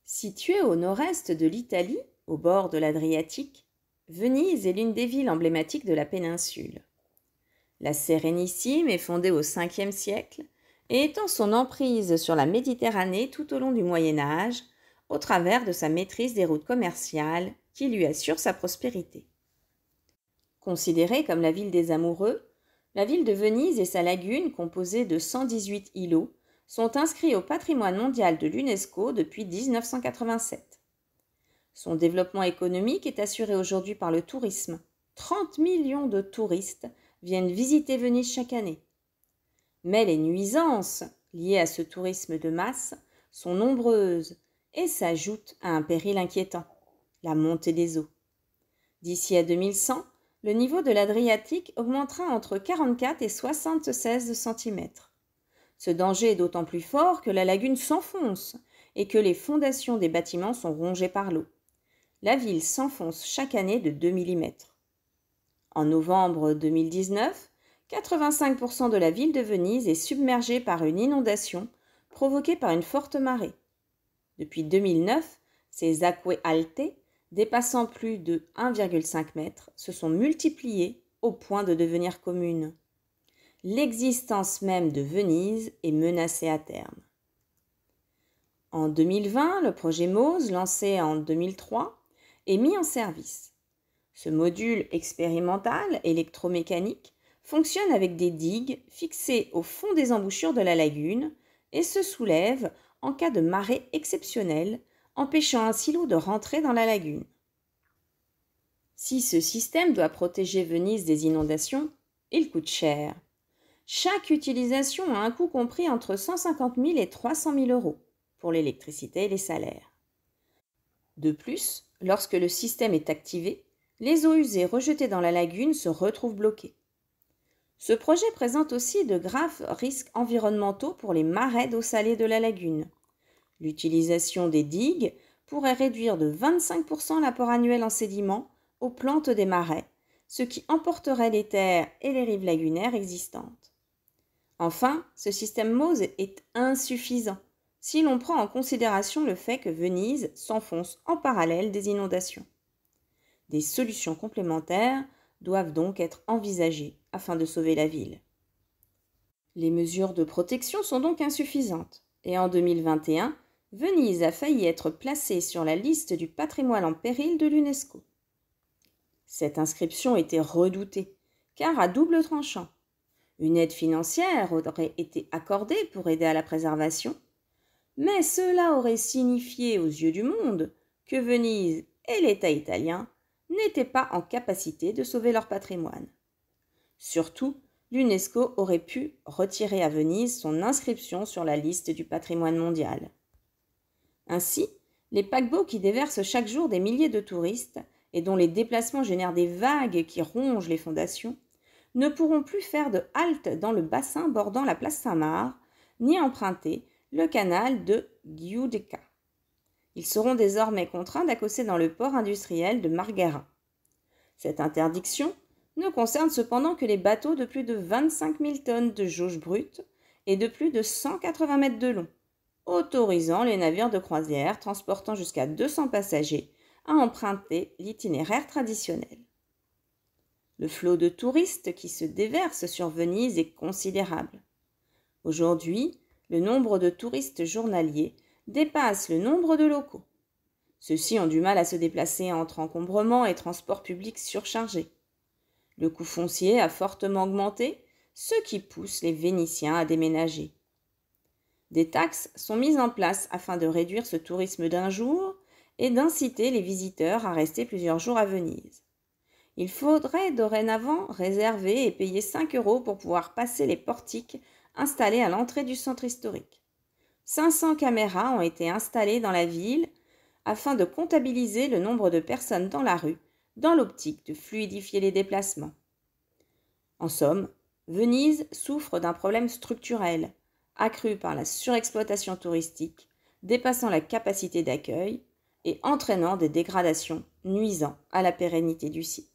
Située au nord-est de l'Italie, au bord de l'Adriatique, Venise est l'une des villes emblématiques de la péninsule. La Sérénissime est fondée au Ve siècle et étend son emprise sur la Méditerranée tout au long du Moyen Âge, au travers de sa maîtrise des routes commerciales qui lui assurent sa prospérité. Considérée comme la ville des amoureux, la ville de Venise et sa lagune, composée de 118 îlots, sont inscrits au patrimoine mondial de l'UNESCO depuis 1987. Son développement économique est assuré aujourd'hui par le tourisme. 30 millions de touristes viennent visiter Venise chaque année. Mais les nuisances liées à ce tourisme de masse sont nombreuses et s'ajoutent à un péril inquiétant, la montée des eaux. D'ici à 2100, le niveau de l'Adriatique augmentera entre 44 et 76 cm. Ce danger est d'autant plus fort que la lagune s'enfonce et que les fondations des bâtiments sont rongées par l'eau. La ville s'enfonce chaque année de 2 mm. En novembre 2019, 85% de la ville de Venise est submergée par une inondation provoquée par une forte marée. Depuis 2009, ces acque alte, dépassant plus de 1,5 m, se sont multipliées au point de devenir communes. L'existence même de Venise est menacée à terme. En 2020, le projet MOSE, lancé en 2003, est mis en service. Ce module expérimental électromécanique fonctionne avec des digues fixées au fond des embouchures de la lagune et se soulève en cas de marée exceptionnelle, empêchant ainsi l'eau de rentrer dans la lagune. Si ce système doit protéger Venise des inondations, il coûte cher. Chaque utilisation a un coût compris entre 150 000 et 300 000 euros pour l'électricité et les salaires. De plus, lorsque le système est activé, les eaux usées rejetées dans la lagune se retrouvent bloquées. Ce projet présente aussi de graves risques environnementaux pour les marais d'eau salée de la lagune. L'utilisation des digues pourrait réduire de 25% l'apport annuel en sédiments aux plantes des marais, ce qui emporterait les terres et les rives lagunaires existantes. Enfin, ce système MOSE est insuffisant si l'on prend en considération le fait que Venise s'enfonce en parallèle des inondations. Des solutions complémentaires doivent donc être envisagées afin de sauver la ville. Les mesures de protection sont donc insuffisantes et en 2021, Venise a failli être placée sur la liste du patrimoine en péril de l'UNESCO. Cette inscription était redoutée car à double tranchant. Une aide financière aurait été accordée pour aider à la préservation, mais cela aurait signifié aux yeux du monde que Venise et l'État italien n'étaient pas en capacité de sauver leur patrimoine. Surtout, l'UNESCO aurait pu retirer à Venise son inscription sur la liste du patrimoine mondial. Ainsi, les paquebots qui déversent chaque jour des milliers de touristes et dont les déplacements génèrent des vagues qui rongent les fondations ne pourront plus faire de halte dans le bassin bordant la place Saint-Marc, ni emprunter le canal de Giudecca. Ils seront désormais contraints d'accoster dans le port industriel de Marghera. Cette interdiction ne concerne cependant que les bateaux de plus de 25 000 tonnes de jauge brute et de plus de 180 mètres de long, autorisant les navires de croisière transportant jusqu'à 200 passagers à emprunter l'itinéraire traditionnel. Le flot de touristes qui se déverse sur Venise est considérable. Aujourd'hui, le nombre de touristes journaliers dépasse le nombre de locaux. Ceux-ci ont du mal à se déplacer entre encombrements et transports publics surchargés. Le coût foncier a fortement augmenté, ce qui pousse les Vénitiens à déménager. Des taxes sont mises en place afin de réduire ce tourisme d'un jour et d'inciter les visiteurs à rester plusieurs jours à Venise. Il faudrait dorénavant réserver et payer 5 € pour pouvoir passer les portiques installés à l'entrée du centre historique. 500 caméras ont été installées dans la ville afin de comptabiliser le nombre de personnes dans la rue, dans l'optique de fluidifier les déplacements. En somme, Venise souffre d'un problème structurel, accru par la surexploitation touristique, dépassant la capacité d'accueil et entraînant des dégradations nuisant à la pérennité du site.